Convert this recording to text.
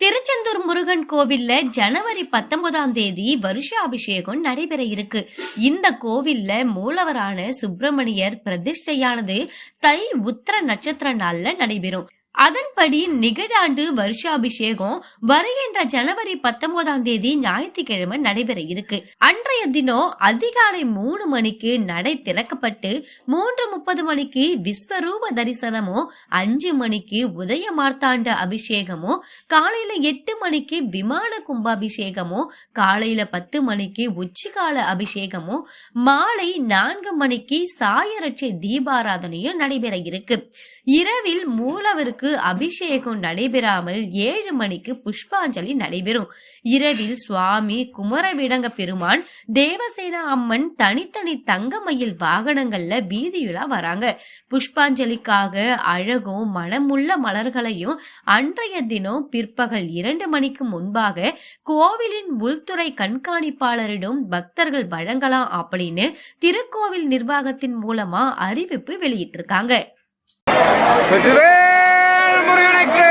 திருச்செந்தூர் முருகன் கோவில்ல ஜனவரி 19ஆம் தேதி வருஷாபிஷேகம் நடைபெற இருக்கு. இந்த கோவில்ல மூலவரான சுப்பிரமணியர் பிரதிஷ்டையானது தை உத்திர நட்சத்திர நாள்ல நடைபெறும். அதன்படி நிகழாண்டு வருஷாபிஷேகம் வருகின்ற ஜனவரி 19ஆம் தேதி ஞாயிற்றுக்கிழமை நடைபெற இருக்கு. அன்றைய தினம் அதிகாலை 3 மணிக்கு நடை திறக்கப்பட்டு 3:30 மணிக்கு விஸ்வரூப தரிசனமும், 5 மணிக்கு உதய மார்த்தாண்ட அபிஷேகமும், காலையில 8 மணிக்கு விமான கும்பாபிஷேகமும், காலையில 10 மணிக்கு உச்சிகால அபிஷேகமும், மாலை 4 மணிக்கு சாயரட்சை தீபாராதனையும் நடைபெற இருக்கு. இரவில் மூலவருக்கு அபிஷேகம் நடைபெறாமல் 7 மணிக்கு புஷ்பாஞ்சலி நடைபெறும். இரவில் சுவாமி குமரவிடங்க பெருமான், தேவசேனா அம்மன் தனித்தனி தங்கமயில் வாகனங்கள்ல வீதியுலா வராங்க. புஷ்பாஞ்சலிக்காக அழகும் மனமுள்ள மலர்களையும் அன்றைய தினம் பிற்பகல் 2 மணிக்கு முன்பாக கோவிலின் உள்துறை கண்காணிப்பாளரிடம் பக்தர்கள் வழங்கலாம் அப்படின்னு திருக்கோவில் நிர்வாகத்தின் மூலமா அறிவிப்பு வெளியிட்டிருக்காங்க. வெற்றிவேல் முருகனுக்கு